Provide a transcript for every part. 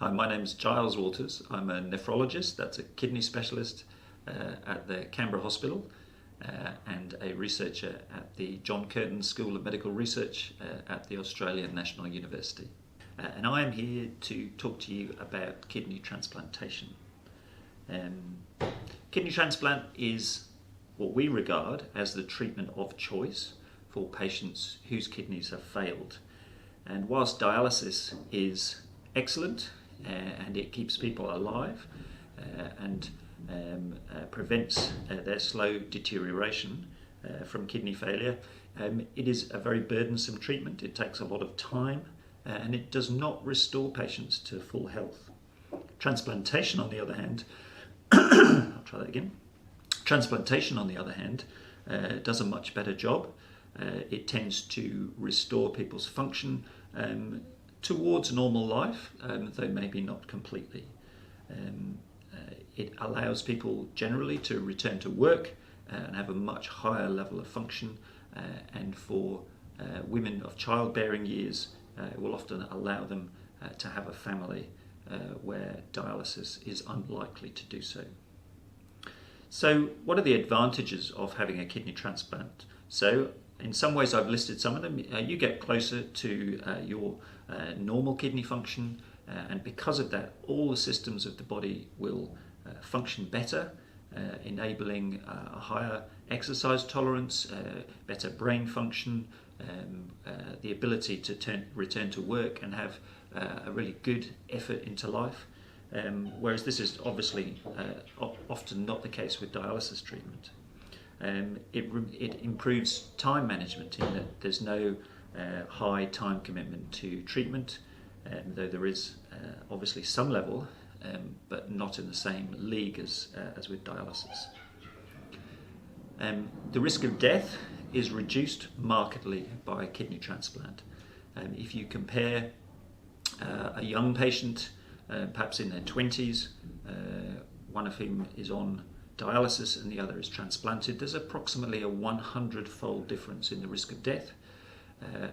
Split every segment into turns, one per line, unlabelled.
Hi, my name's Giles Walters. I'm a nephrologist, that's a kidney specialist at the Canberra Hospital and a researcher at the John Curtin School of Medical Research at the Australian National University. And I am here to talk to you about kidney transplantation. Kidney transplant is what we regard as the treatment of choice for patients whose kidneys have failed. And whilst dialysis is excellent and it keeps people alive and prevents their slow deterioration from kidney failure, it is a very burdensome treatment. It takes a lot of time and it does not restore patients to full health. Transplantation, on the other hand, I'll try that again. Transplantation, on the other hand, does a much better job. It tends to restore people's function towards normal life, though maybe not completely. It allows people generally to return to work and have a much higher level of function, and for women of childbearing years, it will often allow them to have a family where dialysis is unlikely to do so. So what are the advantages of having a kidney transplant? So in some ways I've listed some of them. You get closer to your normal kidney function, and because of that all the systems of the body will function better, enabling a higher exercise tolerance, better brain function, the ability to return to work and have a really good effort into life. Whereas this is obviously often not the case with dialysis treatment. It improves time management in that there's no high time commitment to treatment, though there is obviously some level, but not in the same league as with dialysis. The risk of death is reduced markedly by kidney transplant. If you compare a young patient, perhaps in their 20s, one of whom is on dialysis and the other is transplanted, there's approximately a 100-fold difference in the risk of death.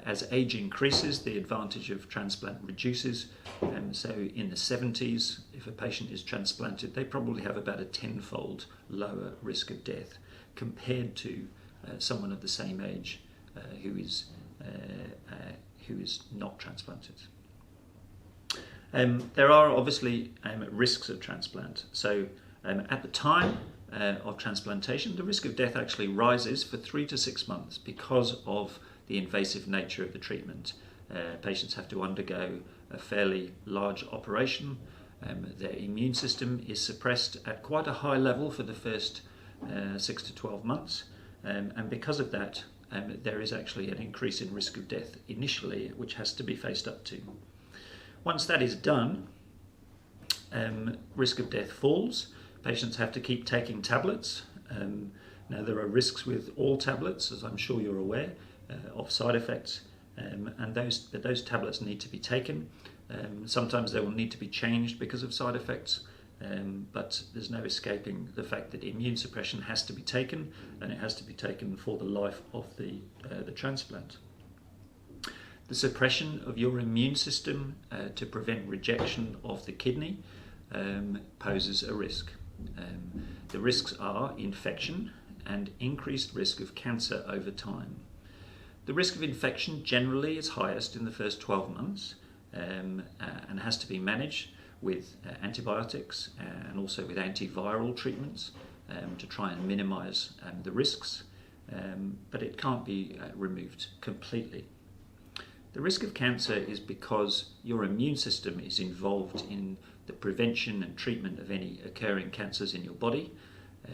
As age increases, the advantage of transplant reduces. So in the 70s, if a patient is transplanted, they probably have about a 10-fold lower risk of death compared to someone of the same age who is not transplanted. There are obviously risks of transplant. So at the time of transplantation, the risk of death actually rises for 3 to 6 months because of the invasive nature of the treatment. Patients have to undergo a fairly large operation. Their immune system is suppressed at quite a high level for the first 6 to 12 months. And because of that, there is actually an increase in risk of death initially, which has to be faced up to. Once that is done, risk of death falls. Patients have to keep taking tablets. Now there are risks with all tablets, as I'm sure you're aware, of side effects, and those tablets need to be taken. Sometimes they will need to be changed because of side effects, but there's no escaping the fact that immune suppression has to be taken, and it has to be taken for the life of the transplant. The suppression of your immune system to prevent rejection of the kidney poses a risk. The risks are infection and increased risk of cancer over time. The risk of infection generally is highest in the first 12 months and has to be managed with antibiotics and also with antiviral treatments to try and minimize the risks, but it can't be removed completely. The risk of cancer is because your immune system is involved in the prevention and treatment of any occurring cancers in your body.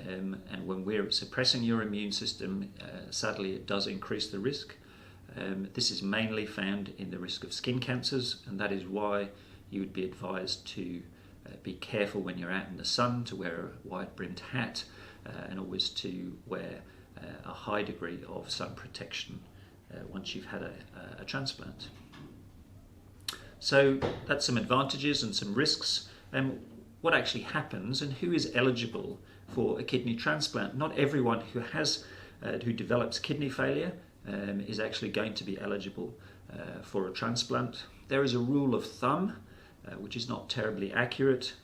And when we're suppressing your immune system, sadly it does increase the risk. This is mainly found in the risk of skin cancers, and that is why you would be advised to be careful when you're out in the sun, to wear a wide-brimmed hat, and always to wear a high degree of sun protection once you've had a transplant. So that's some advantages and some risks. What actually happens and who is eligible for a kidney transplant? Not everyone who develops kidney failure is actually going to be eligible for a transplant. There is a rule of thumb which is not terribly accurate,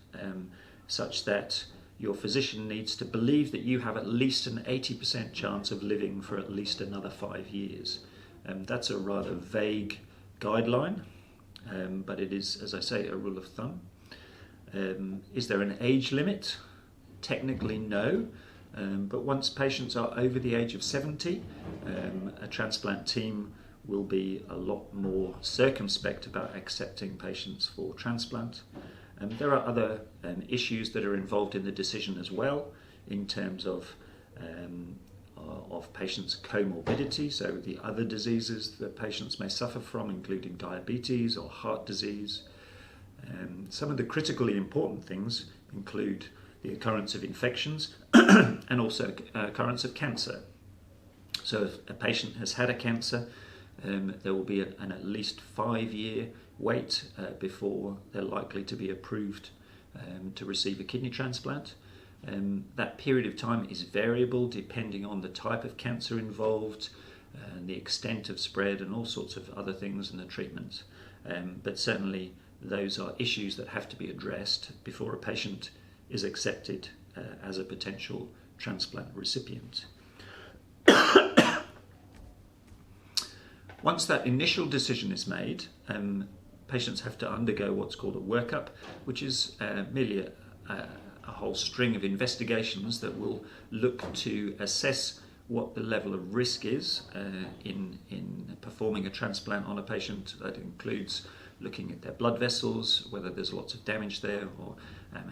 such that your physician needs to believe that you have at least an 80% chance of living for at least another 5 years. That's a rather vague guideline, but it is, as I say, a rule of thumb. Is there an age limit? Technically, no. But once patients are over the age of 70, a transplant team will be a lot more circumspect about accepting patients for transplant. There are other issues that are involved in the decision as well, in terms of patients' comorbidity, so the other diseases that patients may suffer from, including diabetes or heart disease. Some of the critically important things include the occurrence of infections and also occurrence of cancer. So if a patient has had a cancer, there will be an at least 5-year wait before they're likely to be approved to receive a kidney transplant. That period of time is variable depending on the type of cancer involved and the extent of spread and all sorts of other things in the treatment. But certainly those are issues that have to be addressed before a patient is accepted as a potential transplant recipient. Once that initial decision is made, patients have to undergo what's called a workup, which is merely a whole string of investigations that will look to assess what the level of risk is in performing a transplant on a patient. That includes looking at their blood vessels, whether there's lots of damage there, or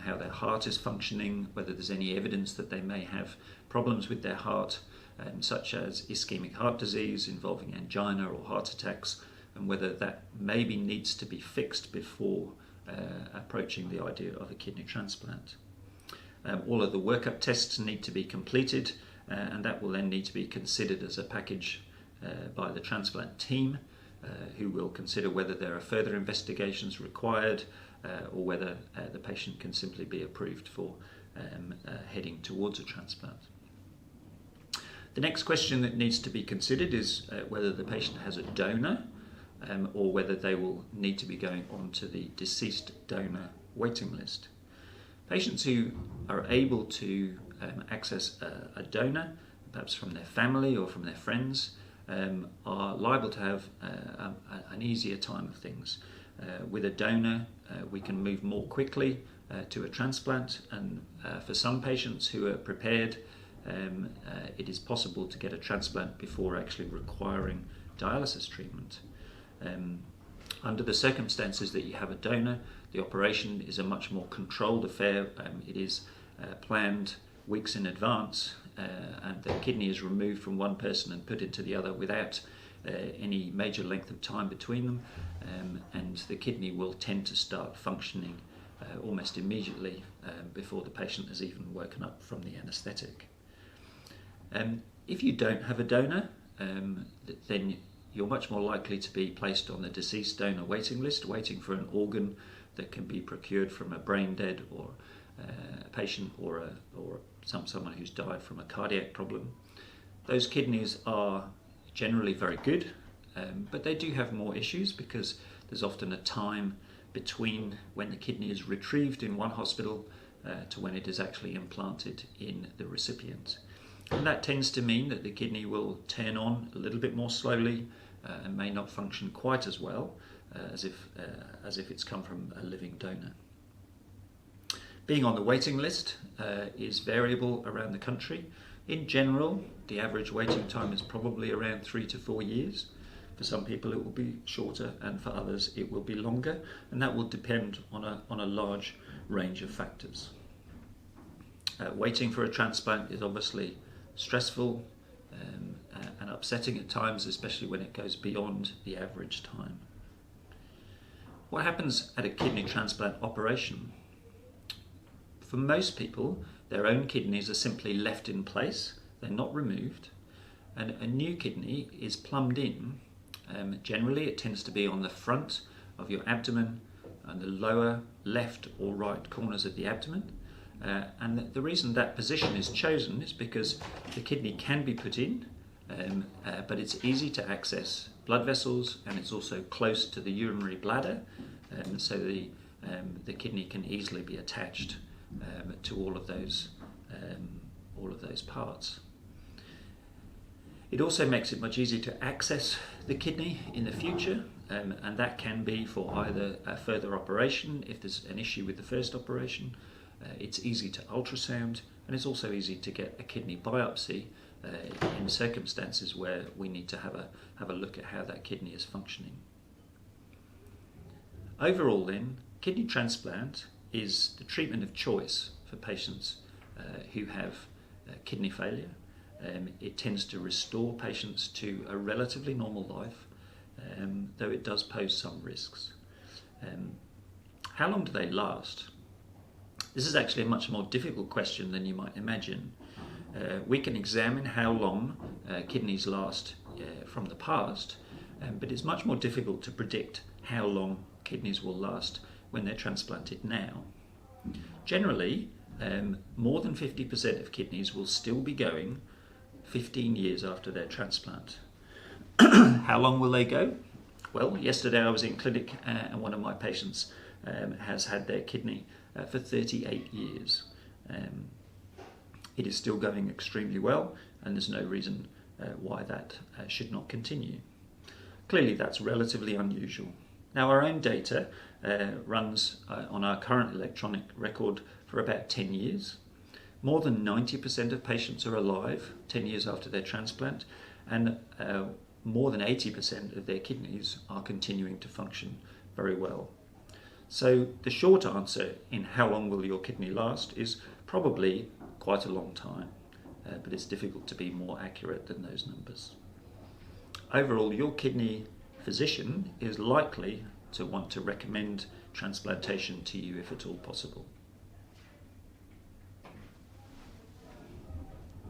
how their heart is functioning, whether there's any evidence that they may have problems with their heart, such as ischemic heart disease involving angina or heart attacks, and whether that maybe needs to be fixed before approaching the idea of a kidney transplant. All of the workup tests need to be completed, and that will then need to be considered as a package by the transplant team, who will consider whether there are further investigations required or whether the patient can simply be approved for heading towards a transplant. The next question that needs to be considered is whether the patient has a donor or whether they will need to be going on to the deceased donor waiting list. Patients who are able to access a donor, perhaps from their family or from their friends, are liable to have an easier time of things. With a donor, we can move more quickly to a transplant, and for some patients who are prepared, it is possible to get a transplant before actually requiring dialysis treatment. Under the circumstances that you have a donor, the operation is a much more controlled affair. It is planned weeks in advance, and the kidney is removed from one person and put into the other without any major length of time between them, and the kidney will tend to start functioning almost immediately before the patient has even woken up from the anaesthetic. If you don't have a donor, then you're much more likely to be placed on the deceased donor waiting list, waiting for an organ that can be procured from a brain dead or a patient or someone who's died from a cardiac problem. Those kidneys are generally very good, but they do have more issues because there's often a time between when the kidney is retrieved in one hospital to when it is actually implanted in the recipient. And that tends to mean that the kidney will turn on a little bit more slowly and may not function quite as well as if it's come from a living donor. Being on the waiting list is variable around the country. In general, the average waiting time is probably around 3 to 4 years. For some people it will be shorter, and for others it will be longer, and that will depend on a large range of factors. Waiting for a transplant is obviously stressful and upsetting at times, especially when it goes beyond the average time. What happens at a kidney transplant operation? For most people, their own kidneys are simply left in place, they're not removed, and a new kidney is plumbed in. Generally it tends to be on the front of your abdomen and the lower left or right corners of the abdomen. And the reason that position is chosen is because the kidney can be put in, but it's easy to access blood vessels, and it's also close to the urinary bladder, so the the kidney can easily be attached to all of those parts. It also makes it much easier to access the kidney in the future, and that can be for either a further operation if there's an issue with the first operation. It's easy to ultrasound, and it's also easy to get a kidney biopsy in circumstances where we need to have a look at how that kidney is functioning. Overall then, kidney transplant is the treatment of choice for patients who have kidney failure. It tends to restore patients to a relatively normal life, though it does pose some risks. How long do they last? This is actually a much more difficult question than you might imagine. We can examine how long kidneys last from the past, but it's much more difficult to predict how long kidneys will last when they're transplanted now. Generally, more than 50% of kidneys will still be going 15 years after their transplant. How long will they go? Well, yesterday I was in clinic and one of my patients has had their kidney for 38 years. It is still going extremely well, and there's no reason why that should not continue. Clearly that's relatively unusual. Now, our own data runs on our current electronic record for about 10 years. More than 90% of patients are alive 10 years after their transplant, and more than 80% of their kidneys are continuing to function very well. So the short answer in how long will your kidney last is probably quite a long time, but it's difficult to be more accurate than those numbers. Overall, your kidney physician is likely to want to recommend transplantation to you if at all possible.